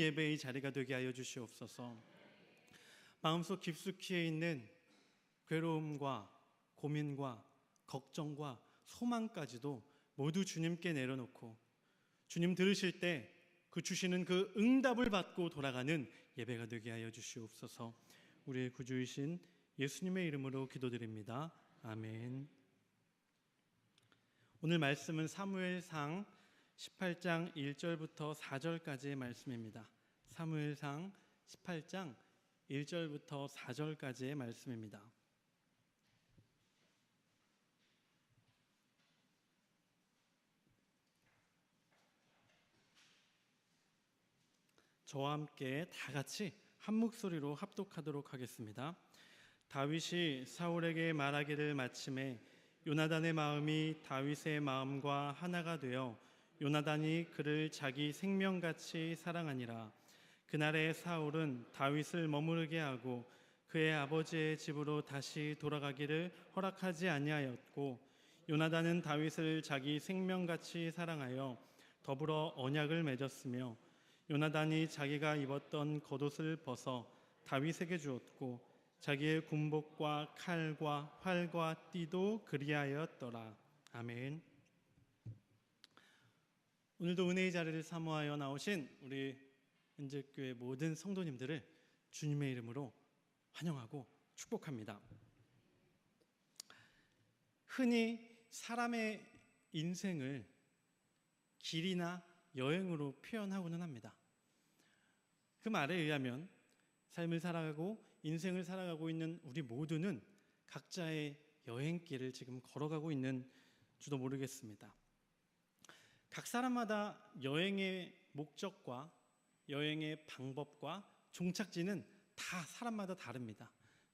예배의 자리가 되게 하여 주시옵소서. 마음속 깊숙이에 있는 괴로움과 고민과 걱정과 소망까지도 모두 주님께 내려놓고 주님 들으실 때 그 주시는 그 응답을 받고 돌아가는 예배가 되게 하여 주시옵소서. 우리의 구주이신 예수님의 이름으로 기도드립니다. 아멘. 오늘 말씀은 사무엘상 18장 1절부터 4절까지의 말씀입니다. 사무엘상 18장 1절부터 4절까지의 말씀입니다. 저와 함께 다 같이 한 목소리로 합독하도록 하겠습니다. 다윗이 사울에게 말하기를 마침에 요나단의 마음이 다윗의 마음과 하나가 되어 요나단이 그를 자기 생명같이 사랑하니라. 그날에 사울은 다윗을 머무르게 하고 그의 아버지의 집으로 다시 돌아가기를 허락하지 아니하였고 요나단은 다윗을 자기 생명같이 사랑하여 더불어 언약을 맺었으며 요나단이 자기가 입었던 겉옷을 벗어 다윗에게 주었고 자기의 군복과 칼과 활과 띠도 그리하였더라. 아멘. 오늘도 은혜의 자리를 사모하여 나오신 우리 은재교회 모든 성도님들을 주님의 이름으로 환영하고 축복합니다. 흔히 사람의 인생을 길이나 여행으로 표현하고는 합니다. 그 말에 의하면 삶을 살아가고 인생을 살아가고 있는 우리 모두는 각자의 여행길을 지금 걸어가고 있는 줄도 모르겠습니다. 각 사람마다 여행의 목적과 여행의 방법과 종착지는 다 사람마다 다릅니다.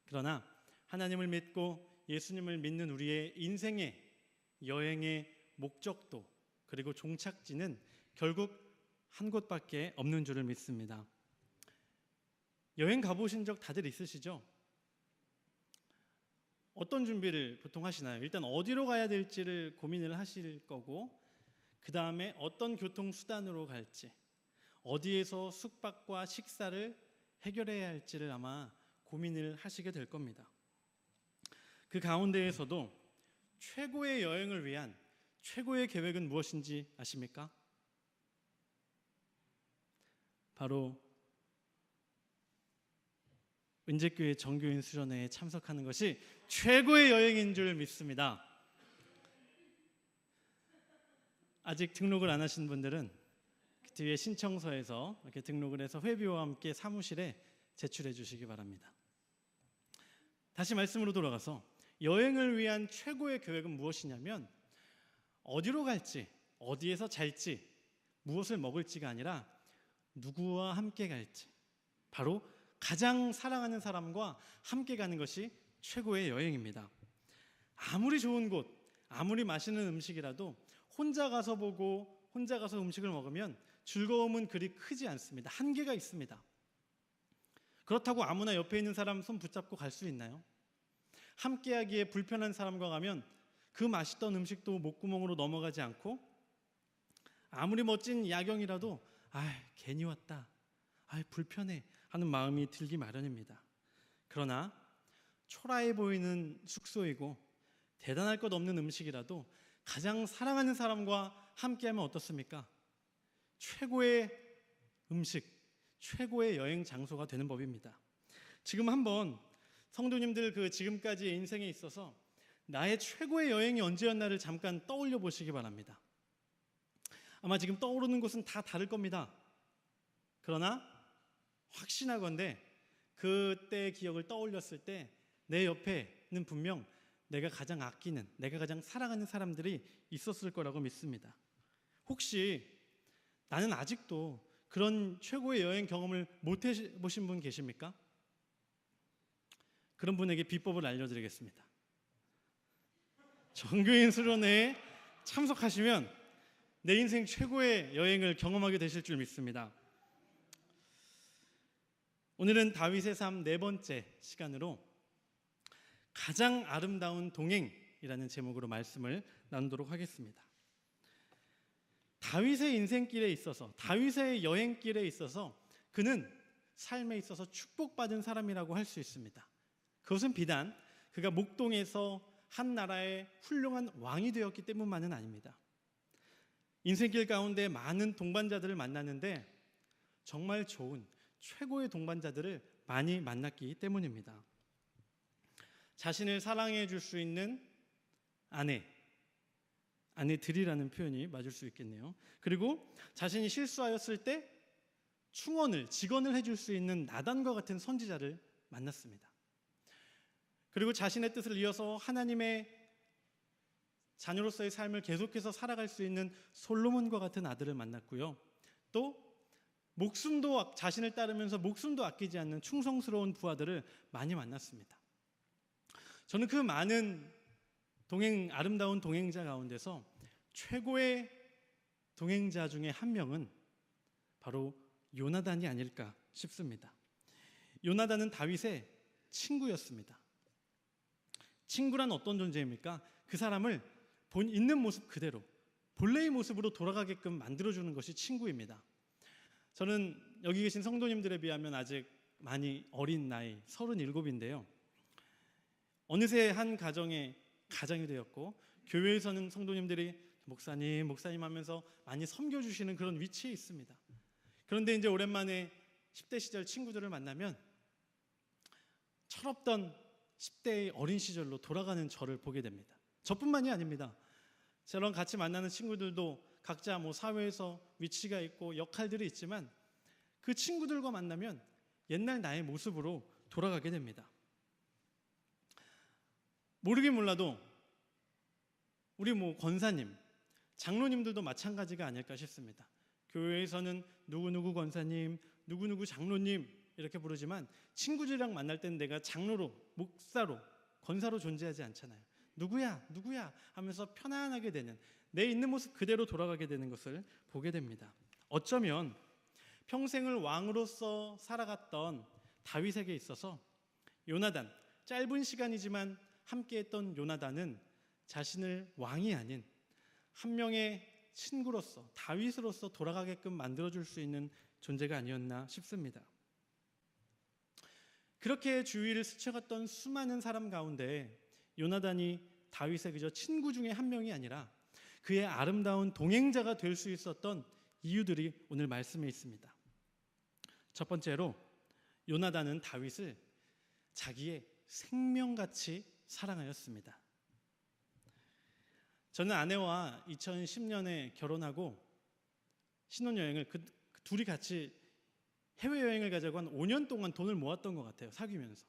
그러나 하나님을 믿고 예수님을 믿는 우리의 인생의 여행의 목적도 그리고 종착지는 결국 한 곳밖에 없는 줄을 믿습니다. 여행 가보신 적 다들 있으시죠? 어떤 준비를 보통 하시나요? 일단 어디로 가야 될지를 고민을 하실 거고 그 다음에 어떤 교통수단으로 갈지 어디에서 숙박과 식사를 해결해야 할지를 아마 고민을 하시게 될 겁니다. 그 가운데에서도 최고의 여행을 위한 최고의 계획은 무엇인지 아십니까? 바로 은재교회 정교인 수련회에 참석하는 것이 최고의 여행인 줄 믿습니다. 아직 등록을 안 하신 분들은 그 뒤에 신청서에서 이렇게 등록을 해서 회비와 함께 사무실에 제출해 주시기 바랍니다. 다시 말씀으로 돌아가서 여행을 위한 최고의 계획은 무엇이냐면 어디로 갈지, 어디에서 잘지, 무엇을 먹을지가 아니라 누구와 함께 갈지, 바로 가장 사랑하는 사람과 함께 가는 것이 최고의 여행입니다. 아무리 좋은 곳, 아무리 맛있는 음식이라도 혼자 가서 보고 혼자 가서 음식을 먹으면 즐거움은 그리 크지 않습니다. 한계가 있습니다. 그렇다고 아무나 옆에 있는 사람 손 붙잡고 갈 수 있나요? 함께하기에 불편한 사람과 가면 그 맛있던 음식도 목구멍으로 넘어가지 않고 아무리 멋진 야경이라도 괜히 왔다, 불편해 하는 마음이 들기 마련입니다. 그러나 초라해 보이는 숙소이고 대단할 것 없는 음식이라도 가장 사랑하는 사람과 함께하면 어떻습니까? 최고의 음식, 최고의 여행 장소가 되는 법입니다. 지금 한번 성도님들 그 지금까지의 인생에 있어서 나의 최고의 여행이 언제였나를 잠깐 떠올려 보시기 바랍니다. 아마 지금 떠오르는 곳은 다 다를 겁니다. 그러나 확신하건대 그때의 기억을 떠올렸을 때 내 옆에는 분명 내가 가장 아끼는, 내가 가장 사랑하는 사람들이 있었을 거라고 믿습니다. 혹시 나는 아직도 그런 최고의 여행 경험을 못 해보신 분 계십니까? 그런 분에게 비법을 알려드리겠습니다. 정교인 수련회에 참석하시면 내 인생 최고의 여행을 경험하게 되실 줄 믿습니다. 오늘은 다윗의 삶 네 번째 시간으로 가장 아름다운 동행이라는 제목으로 말씀을 나누도록 하겠습니다. 다윗의 인생길에 있어서, 다윗의 여행길에 있어서 그는 삶에 있어서 축복받은 사람이라고 할 수 있습니다. 그것은 비단 그가 목동에서 한 나라의 훌륭한 왕이 되었기 때문만은 아닙니다. 인생길 가운데 많은 동반자들을 만나는데 정말 좋은 최고의 동반자들을 많이 만났기 때문입니다. 자신을 사랑해 줄 수 있는 아내들이라는 표현이 맞을 수 있겠네요. 그리고 자신이 실수하였을 때 직언을 해줄 수 있는 나단과 같은 선지자를 만났습니다. 그리고 자신의 뜻을 이어서 하나님의 자녀로서의 삶을 계속해서 살아갈 수 있는 솔로몬과 같은 아들을 만났고요. 또 자신을 따르면서 목숨도 아끼지 않는 충성스러운 부하들을 많이 만났습니다. 저는 그 많은 아름다운 동행자 가운데서 최고의 동행자 중에 한 명은 바로 요나단이 아닐까 싶습니다. 요나단은 다윗의 친구였습니다. 친구란 어떤 존재입니까? 그 사람을 있는 모습 그대로 본래의 모습으로 돌아가게끔 만들어주는 것이 친구입니다. 저는 여기 계신 성도님들에 비하면 아직 많이 어린 나이 37인데요. 어느새 한 가정이 되었고 교회에서는 성도님들이 목사님 하면서 많이 섬겨주시는 그런 위치에 있습니다. 그런데 이제 오랜만에 10대 시절 친구들을 만나면 철없던 10대의 어린 시절로 돌아가는 저를 보게 됩니다. 저뿐만이 아닙니다. 저랑 같이 만나는 친구들도 각자 사회에서 위치가 있고 역할들이 있지만 그 친구들과 만나면 옛날 나의 모습으로 돌아가게 됩니다. 모르긴 몰라도 우리 권사님, 장로님들도 마찬가지가 아닐까 싶습니다. 교회에서는 누구누구 권사님, 누구누구 장로님 이렇게 부르지만 친구들이랑 만날 때는 내가 장로로, 목사로, 권사로 존재하지 않잖아요. 누구야 하면서 편안하게 되는 내 있는 모습 그대로 돌아가게 되는 것을 보게 됩니다. 어쩌면 평생을 왕으로서 살아갔던 다윗에게 있어서 요나단, 짧은 시간이지만 함께했던 요나단은 자신을 왕이 아닌 한 명의 친구로서 다윗으로서 돌아가게끔 만들어줄 수 있는 존재가 아니었나 싶습니다. 그렇게 주위를 스쳐갔던 수많은 사람 가운데 요나단이 다윗의 그저 친구 중에 한 명이 아니라 그의 아름다운 동행자가 될 수 있었던 이유들이 오늘 말씀에 있습니다. 첫 번째로 요나단은 다윗을 자기의 생명같이 사랑하였습니다. 저는 아내와 2010년에 결혼하고 신혼여행을 둘이 같이 해외여행을 가자고 한 5년 동안 돈을 모았던 것 같아요. 사귀면서.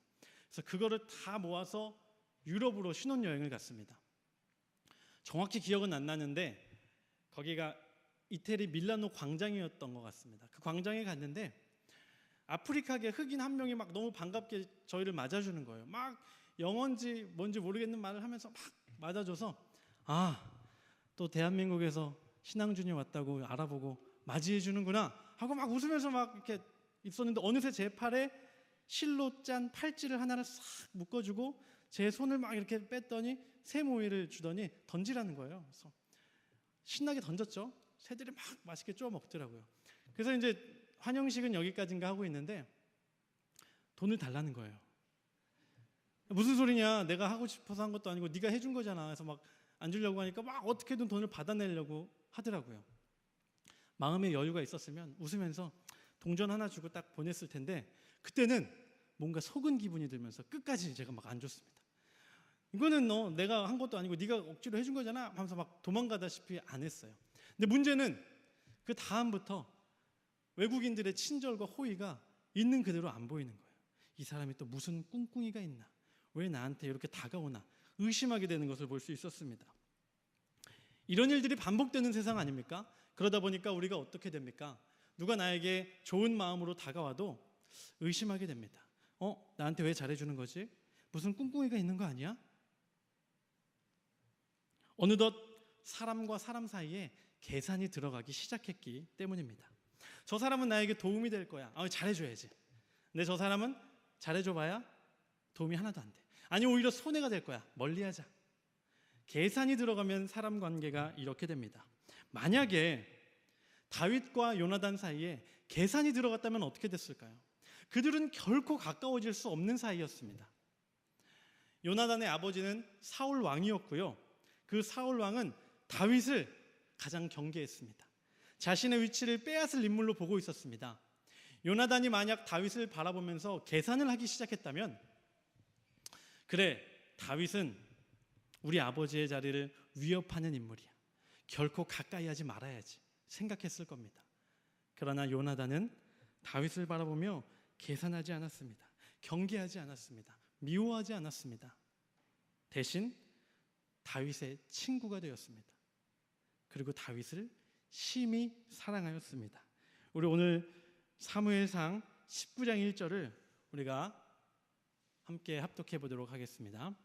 그래서 그거를 다 모아서 유럽으로 신혼여행을 갔습니다. 정확히 기억은 안 나는데 거기가 이태리 밀라노 광장이었던 것 같습니다. 그 광장에 갔는데 아프리카계 흑인 한 명이 막 너무 반갑게 저희를 맞아주는 거예요. 막 영어인지 뭔지 모르겠는 말을 하면서 막 맞아줘서 또 대한민국에서 신앙준이 왔다고 알아보고 맞이해 주는구나 하고 막 웃으면서 막 이렇게 있었는데 어느새 제 팔에 실로 짠 팔찌를 하나를 싹 묶어주고 제 손을 막 이렇게 뺐더니 새모이를 주더니 던지라는 거예요. 그래서 신나게 던졌죠. 새들이 막 맛있게 쪼아 먹더라고요. 그래서 이제 환영식은 여기까지인가 하고 있는데 돈을 달라는 거예요. 무슨 소리냐? 내가 하고 싶어서 한 것도 아니고 네가 해준 거잖아. 그래서 막 안 주려고 하니까 막 어떻게든 돈을 받아내려고 하더라고요. 마음의 여유가 있었으면 웃으면서 동전 하나 주고 딱 보냈을 텐데 그때는 뭔가 속은 기분이 들면서 끝까지 제가 막 안 줬습니다. 이거는 내가 한 것도 아니고 네가 억지로 해준 거잖아 하면서 막 도망가다시피 안 했어요. 근데 문제는 그 다음부터 외국인들의 친절과 호의가 있는 그대로 안 보이는 거예요. 이 사람이 또 무슨 꿍꿍이가 있나? 왜 나한테 이렇게 다가오나? 의심하게 되는 것을 볼 수 있었습니다. 이런 일들이 반복되는 세상 아닙니까? 그러다 보니까 우리가 어떻게 됩니까? 누가 나에게 좋은 마음으로 다가와도 의심하게 됩니다. 나한테 왜 잘해주는 거지? 무슨 꿍꿍이가 있는 거 아니야? 어느덧 사람과 사람 사이에 계산이 들어가기 시작했기 때문입니다. 저 사람은 나에게 도움이 될 거야. 잘해줘야지. 근데 저 사람은 잘해줘봐야 도움이 하나도 안 돼. 아니 오히려 손해가 될 거야. 멀리하자. 계산이 들어가면 사람 관계가 이렇게 됩니다. 만약에 다윗과 요나단 사이에 계산이 들어갔다면 어떻게 됐을까요? 그들은 결코 가까워질 수 없는 사이였습니다. 요나단의 아버지는 사울 왕이었고요. 그 사울 왕은 다윗을 가장 경계했습니다. 자신의 위치를 빼앗을 인물로 보고 있었습니다. 요나단이 만약 다윗을 바라보면서 계산을 하기 시작했다면, 그래, 다윗은 우리 아버지의 자리를 위협하는 인물이야, 결코 가까이 하지 말아야지 생각했을 겁니다. 그러나 요나단은 다윗을 바라보며 계산하지 않았습니다. 경계하지 않았습니다. 미워하지 않았습니다. 대신 다윗의 친구가 되었습니다. 그리고 다윗을 심히 사랑하였습니다. 우리 오늘 사무엘상 19장 1절을 우리가 함께 합독해 보도록 하겠습니다.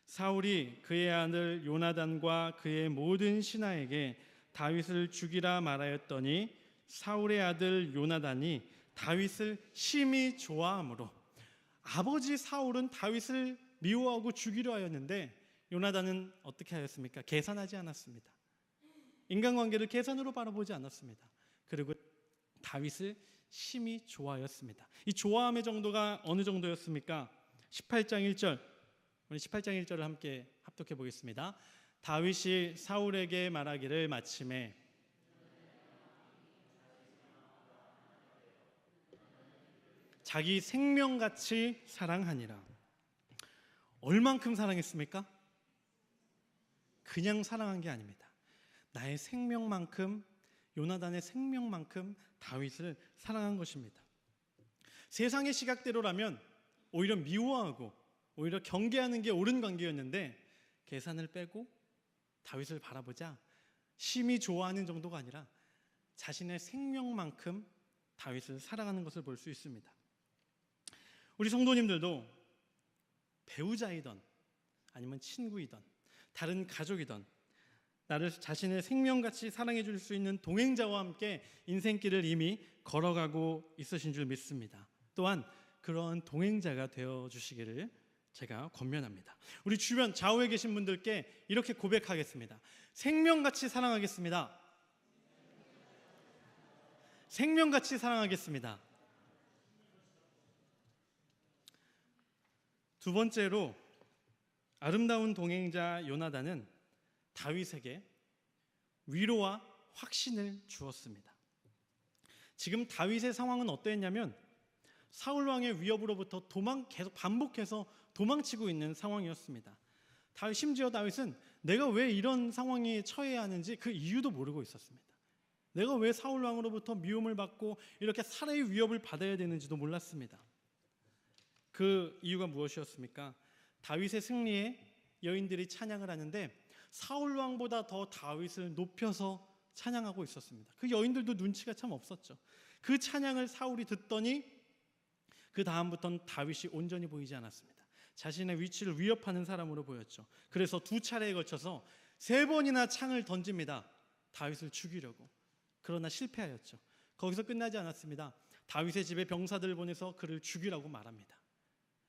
사울이 그의 아들 요나단과 그의 모든 신하에게 다윗을 죽이라 말하였더니 사울의 아들 요나단이 다윗을 심히 좋아하므로, 아버지 사울은 다윗을 미워하고 죽이려 하였는데 요나단은 어떻게 하였습니까? 계산하지 않았습니다. 인간관계를 계산으로 바라보지 않았습니다. 그리고 다윗을 심히 좋아하였습니다. 이 좋아함의 정도가 어느 정도였습니까? 18장 1절, 우리 18장 1절을 함께 합독해 보겠습니다. 다윗이 사울에게 말하기를 마침에 자기 생명같이 사랑하니라. 얼만큼 사랑했습니까? 그냥 사랑한 게 아닙니다. 나의 생명만큼, 요나단의 생명만큼 다윗을 사랑한 것입니다. 세상의 시각대로라면 오히려 미워하고 오히려 경계하는 게 옳은 관계였는데, 계산을 빼고 다윗을 바라보자 심히 좋아하는 정도가 아니라 자신의 생명만큼 다윗을 사랑하는 것을 볼 수 있습니다. 우리 성도님들도 배우자이던 아니면 친구이던 다른 가족이던 나를 자신의 생명같이 사랑해 줄 수 있는 동행자와 함께 인생길을 이미 걸어가고 있으신 줄 믿습니다. 또한 그런 동행자가 되어 주시기를 제가 권면합니다. 우리 주변 좌우에 계신 분들께 이렇게 고백하겠습니다. 생명같이 사랑하겠습니다. 생명같이 사랑하겠습니다. 두 번째로, 아름다운 동행자 요나단은 다윗에게 위로와 확신을 주었습니다. 지금 다윗의 상황은 어떠했냐면 사울 왕의 위협으로부터 계속 반복해서 도망치고 있는 상황이었습니다. 심지어 다윗은 내가 왜 이런 상황에 처해야 하는지 그 이유도 모르고 있었습니다. 내가 왜 사울 왕으로부터 미움을 받고 이렇게 살해의 위협을 받아야 되는지도 몰랐습니다. 그 이유가 무엇이었습니까? 다윗의 승리에 여인들이 찬양을 하는데 사울 왕보다 더 다윗을 높여서 찬양하고 있었습니다. 그 여인들도 눈치가 참 없었죠. 그 찬양을 사울이 듣더니 그 다음부터는 다윗이 온전히 보이지 않았습니다. 자신의 위치를 위협하는 사람으로 보였죠. 그래서 두 차례에 걸쳐서 3번이나 창을 던집니다. 다윗을 죽이려고. 그러나 실패하였죠. 거기서 끝나지 않았습니다. 다윗의 집에 병사들을 보내서 그를 죽이라고 말합니다.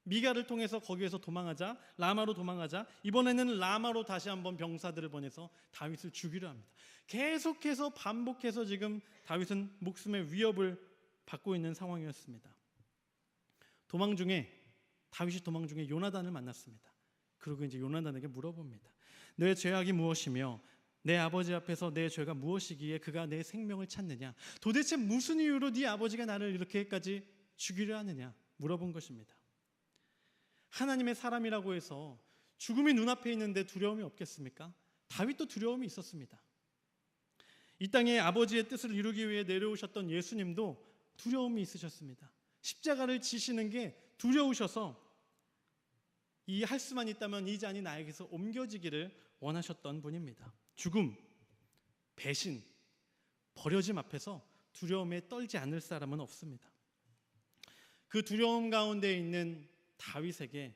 미가를 통해서 거기에서 도망하자, 라마로 도망하자, 이번에는 라마로 다시 한번 병사들을 보내서 다윗을 죽이려 합니다. 계속해서 반복해서 지금 다윗은 목숨의 위협을 받고 있는 상황이었습니다. 다윗이 도망 중에 요나단을 만났습니다. 그리고 이제 요나단에게 물어봅니다. 내 죄악이 무엇이며 내 아버지 앞에서 내 죄가 무엇이기에 그가 내 생명을 찾느냐? 도대체 무슨 이유로 네 아버지가 나를 이렇게까지 죽이려 하느냐? 물어본 것입니다. 하나님의 사람이라고 해서 죽음이 눈앞에 있는데 두려움이 없겠습니까? 다윗도 두려움이 있었습니다. 이 땅에 아버지의 뜻을 이루기 위해 내려오셨던 예수님도 두려움이 있으셨습니다. 십자가를 지시는 게 두려우셔서 이 할 수만 있다면 이 잔이 나에게서 옮겨지기를 원하셨던 분입니다. 죽음, 배신, 버려짐 앞에서 두려움에 떨지 않을 사람은 없습니다. 그 두려움 가운데 있는 다윗에게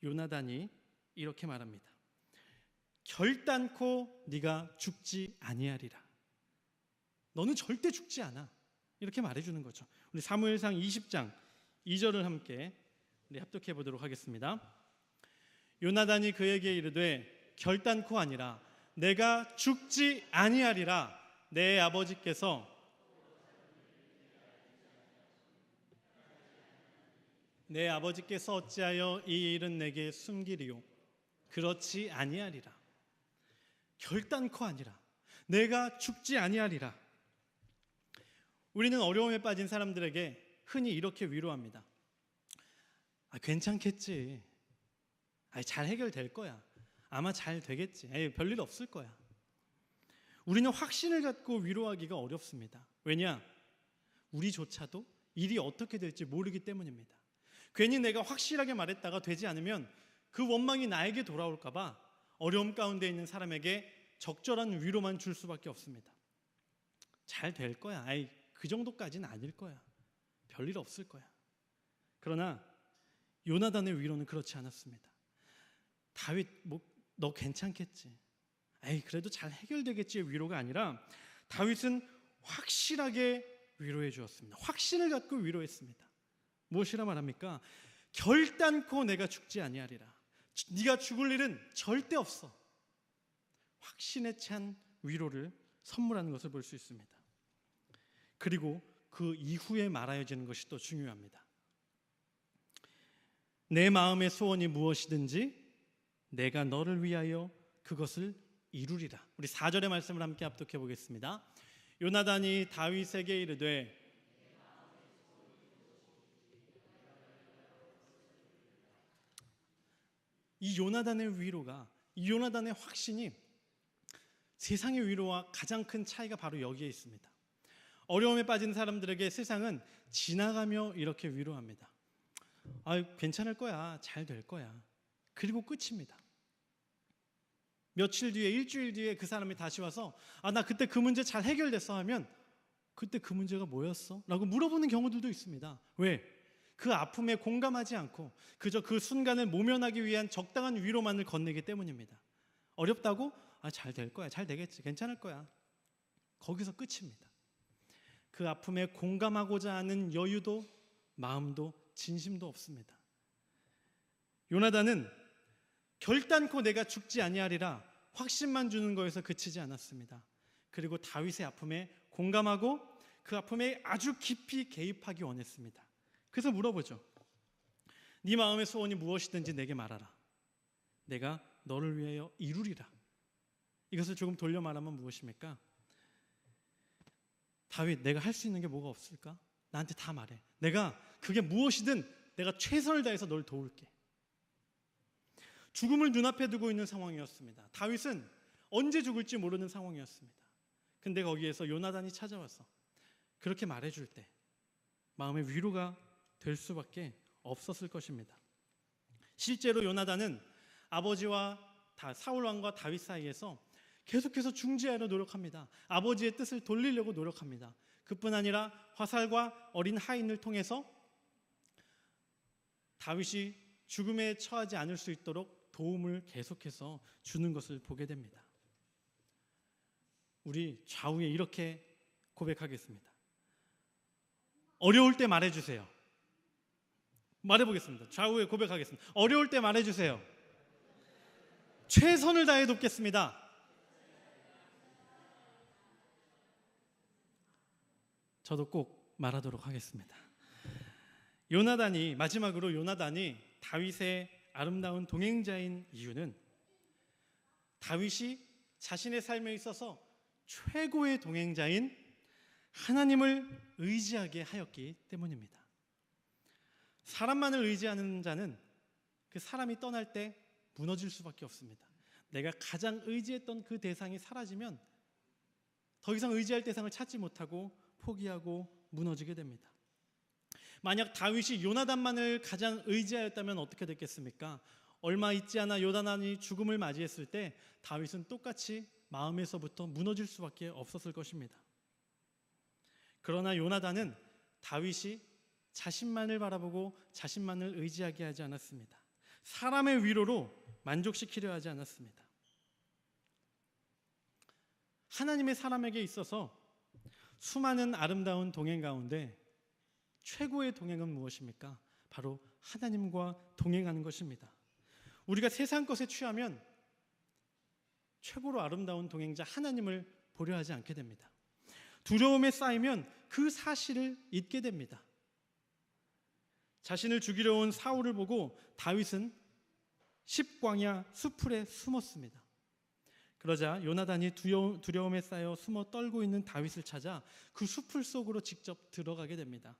요나단이 이렇게 말합니다. 결단코 네가 죽지 아니하리라. 너는 절대 죽지 않아. 이렇게 말해주는 거죠. 우리 사무엘상 20장 2절을 함께 우리 합독해 보도록 하겠습니다. 요나단이 그에게 이르되 결단코 아니라 내가 죽지 아니하리라. 내 아버지께서 내 아버지께서 어찌하여 이 일은 내게 숨기리요? 그렇지 아니하리라. 결단코 아니라. 내가 죽지 아니하리라. 우리는 어려움에 빠진 사람들에게 흔히 이렇게 위로합니다. 괜찮겠지. 잘 해결될 거야. 아마 잘 되겠지. 별일 없을 거야. 우리는 확신을 갖고 위로하기가 어렵습니다. 왜냐? 우리조차도 일이 어떻게 될지 모르기 때문입니다. 괜히 내가 확실하게 말했다가 되지 않으면 그 원망이 나에게 돌아올까 봐 어려움 가운데 있는 사람에게 적절한 위로만 줄 수밖에 없습니다. 잘 될 거야. 그 정도까지는 아닐 거야. 별일 없을 거야. 그러나 요나단의 위로는 그렇지 않았습니다. 다윗, 너 괜찮겠지. 그래도 잘 해결되겠지의 위로가 아니라 다윗은 확실하게 위로해 주었습니다. 확신을 갖고 위로했습니다. 무엇이라 말합니까? 결단코 내가 죽지 아니하리라. 네가 죽을 일은 절대 없어. 확신에 찬 위로를 선물하는 것을 볼 수 있습니다. 그리고 그 이후에 말하여지는 것이 또 중요합니다. 내 마음의 소원이 무엇이든지 내가 너를 위하여 그것을 이루리라. 우리 4절의 말씀을 함께 합독해 보겠습니다. 요나단이 다윗에게 이르되 이 요나단의 위로가, 이 요나단의 확신이 세상의 위로와 가장 큰 차이가 바로 여기에 있습니다. 어려움에 빠진 사람들에게 세상은 지나가며 이렇게 위로합니다. 괜찮을 거야. 잘 될 거야. 그리고 끝입니다. 며칠 뒤에, 일주일 뒤에 그 사람이 다시 와서 나 그때 그 문제 잘 해결됐어 하면 그때 그 문제가 뭐였어? 라고 물어보는 경우들도 있습니다. 왜? 그 아픔에 공감하지 않고 그저 그 순간을 모면하기 위한 적당한 위로만을 건네기 때문입니다. 어렵다고? 잘 될 거야. 잘 되겠지. 괜찮을 거야. 거기서 끝입니다. 그 아픔에 공감하고자 하는 여유도 마음도 진심도 없습니다. 요나단은 결단코 내가 죽지 아니하리라 확신만 주는 거에서 그치지 않았습니다. 그리고 다윗의 아픔에 공감하고 그 아픔에 아주 깊이 개입하기 원했습니다. 그래서 물어보죠. 네 마음의 소원이 무엇이든지 내게 말하라. 내가 너를 위하여 이루리라. 이것을 조금 돌려 말하면 무엇입니까? 다윗, 내가 할 수 있는 게 뭐가 없을까? 나한테 다 말해. 내가 그게 무엇이든 내가 최선을 다해서 널 도울게. 죽음을 눈앞에 두고 있는 상황이었습니다. 다윗은 언제 죽을지 모르는 상황이었습니다. 근데 거기에서 요나단이 찾아와서 그렇게 말해줄 때 마음의 위로가 될 수밖에 없었을 것입니다. 실제로 요나단은 아버지와 사울 왕과 다윗 사이에서 계속해서 중재하려 노력합니다. 아버지의 뜻을 돌리려고 노력합니다. 그뿐 아니라 화살과 어린 하인을 통해서 다윗이 죽음에 처하지 않을 수 있도록 도움을 계속해서 주는 것을 보게 됩니다. 우리 좌우에 이렇게 고백하겠습니다. 어려울 때 말해주세요. 말해보겠습니다. 좌우에 고백하겠습니다. 어려울 때 말해주세요. 최선을 다해 돕겠습니다. 저도 꼭 말하도록 하겠습니다. 마지막으로 요나단이 다윗의 아름다운 동행자인 이유는 다윗이 자신의 삶에 있어서 최고의 동행자인 하나님을 의지하게 하였기 때문입니다. 사람만을 의지하는 자는 그 사람이 떠날 때 무너질 수밖에 없습니다. 내가 가장 의지했던 그 대상이 사라지면 더 이상 의지할 대상을 찾지 못하고 포기하고 무너지게 됩니다. 만약 다윗이 요나단만을 가장 의지하였다면 어떻게 됐겠습니까? 얼마 있지 않아 요나단이 죽음을 맞이했을 때 다윗은 똑같이 마음에서부터 무너질 수밖에 없었을 것입니다. 그러나 요나단은 다윗이 자신만을 바라보고 자신만을 의지하게 하지 않았습니다. 사람의 위로로 만족시키려 하지 않았습니다. 하나님의 사람에게 있어서 수많은 아름다운 동행 가운데 최고의 동행은 무엇입니까? 바로 하나님과 동행하는 것입니다. 우리가 세상 것에 취하면 최고로 아름다운 동행자 하나님을 보려 하지 않게 됩니다. 두려움에 쌓이면 그 사실을 잊게 됩니다. 자신을 죽이려 온 사울을 보고 다윗은 십광야 수풀에 숨었습니다. 그러자 요나단이 두려움에 쌓여 숨어 떨고 있는 다윗을 찾아 그 수풀 속으로 직접 들어가게 됩니다.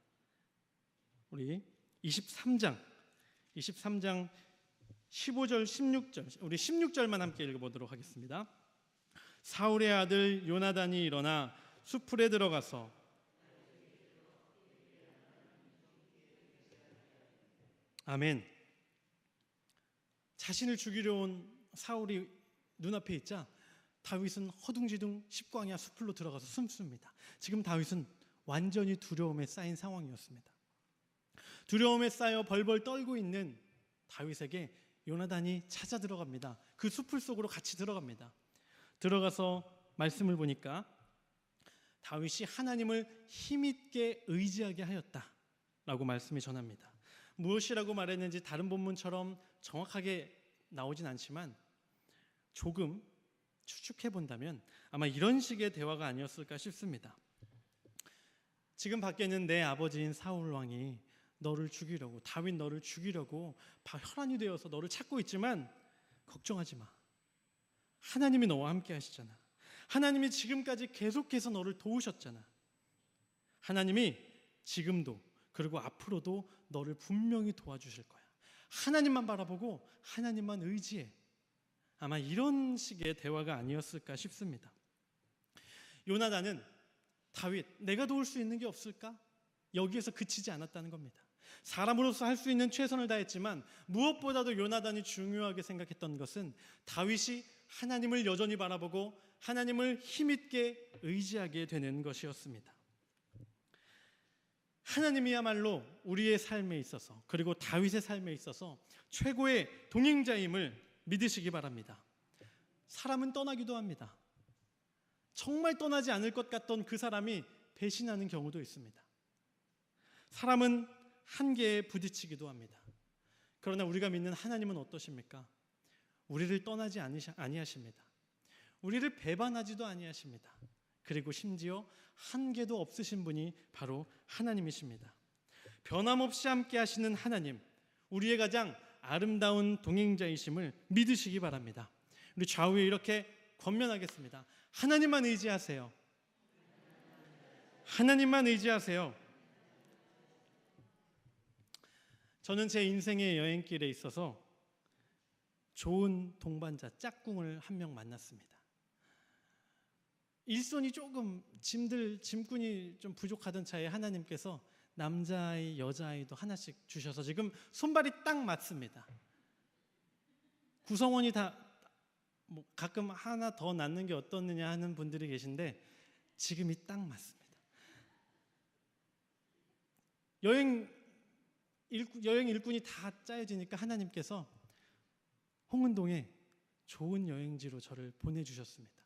우리 23장 15절 16절 우리 16절만 함께 읽어보도록 하겠습니다. 사울의 아들 요나단이 일어나 수풀에 들어가서 아멘. 자신을 죽이려 온 사울이 눈앞에 있자 다윗은 허둥지둥 십광야 수풀로 들어가서 숨습니다. 지금 다윗은 완전히 두려움에 쌓인 상황이었습니다. 두려움에 쌓여 벌벌 떨고 있는 다윗에게 요나단이 찾아 들어갑니다. 그 수풀 속으로 같이 들어갑니다. 들어가서 말씀을 보니까 다윗이 하나님을 힘있게 의지하게 하였다라고 말씀이 전합니다. 무엇이라고 말했는지 다른 본문처럼 정확하게 나오진 않지만 조금 추측해 본다면 아마 이런 식의 대화가 아니었을까 싶습니다. 지금 밖에는 내 아버지인 사울 왕이 너를 죽이려고, 다윗 너를 죽이려고 혈안이 되어서 너를 찾고 있지만 걱정하지 마. 하나님이 너와 함께 하시잖아. 하나님이 지금까지 계속해서 너를 도우셨잖아. 하나님이 지금도 그리고 앞으로도 너를 분명히 도와주실 거야. 하나님만 바라보고 하나님만 의지해. 아마 이런 식의 대화가 아니었을까 싶습니다. 요나단은 다윗, 내가 도울 수 있는 게 없을까? 여기에서 그치지 않았다는 겁니다. 사람으로서 할 수 있는 최선을 다했지만 무엇보다도 요나단이 중요하게 생각했던 것은 다윗이 하나님을 여전히 바라보고 하나님을 힘있게 의지하게 되는 것이었습니다. 하나님이야말로 우리의 삶에 있어서 그리고 다윗의 삶에 있어서 최고의 동행자임을 믿으시기 바랍니다. 사람은 떠나기도 합니다. 정말 떠나지 않을 것 같던 그 사람이 배신하는 경우도 있습니다. 사람은 한계에 부딪히기도 합니다. 그러나 우리가 믿는 하나님은 어떠십니까? 우리를 떠나지 아니하십니다. 우리를 배반하지도 아니하십니다. 그리고 심지어 한계도 없으신 분이 바로 하나님이십니다. 변함없이 함께 하시는 하나님, 우리의 가장 아름다운 동행자이심을 믿으시기 바랍니다. 우리 좌우에 이렇게 권면하겠습니다. 하나님만 의지하세요. 하나님만 의지하세요. 저는 제 인생의 여행길에 있어서 좋은 동반자, 짝꿍을 한 명 만났습니다. 일손이 조금 짐꾼이 좀 부족하던 차에 하나님께서 남자아이, 여자아이도 하나씩 주셔서 지금 손발이 딱 맞습니다. 구성원이 다 가끔 하나 더 낳는 게 어떻느냐 하는 분들이 계신데 지금이 딱 맞습니다. 여행 일꾼이 다 짜여지니까 하나님께서 홍은동에 좋은 여행지로 저를 보내주셨습니다.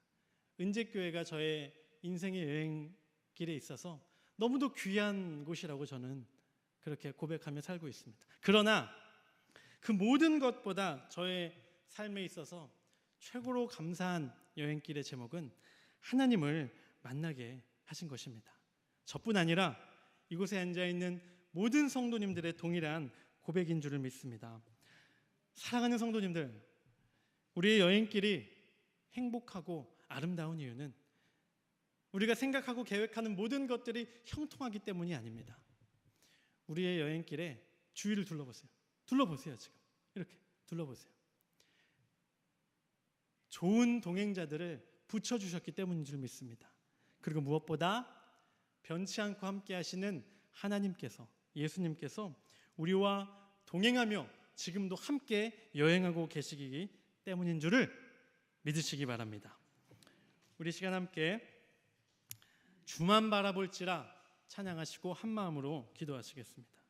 은재교회가 저의 인생의 여행길에 있어서 너무도 귀한 곳이라고 저는 그렇게 고백하며 살고 있습니다. 그러나 그 모든 것보다 저의 삶에 있어서 최고로 감사한 여행길의 제목은 하나님을 만나게 하신 것입니다. 저뿐 아니라 이곳에 앉아있는 모든 성도님들의 동일한 고백인 줄을 믿습니다. 사랑하는 성도님들, 우리의 여행길이 행복하고 아름다운 이유는 우리가 생각하고 계획하는 모든 것들이 형통하기 때문이 아닙니다. 우리의 여행길에 주위를 둘러보세요. 둘러보세요. 지금 이렇게 둘러보세요. 좋은 동행자들을 붙여주셨기 때문인 줄 믿습니다. 그리고 무엇보다 변치 않고 함께 하시는 하나님께서, 예수님께서 우리와 동행하며 지금도 함께 여행하고 계시기 때문인 줄을 믿으시기 바랍니다. 우리 시간 함께 주만 바라볼지라 찬양하시고 한 마음으로 기도하시겠습니다.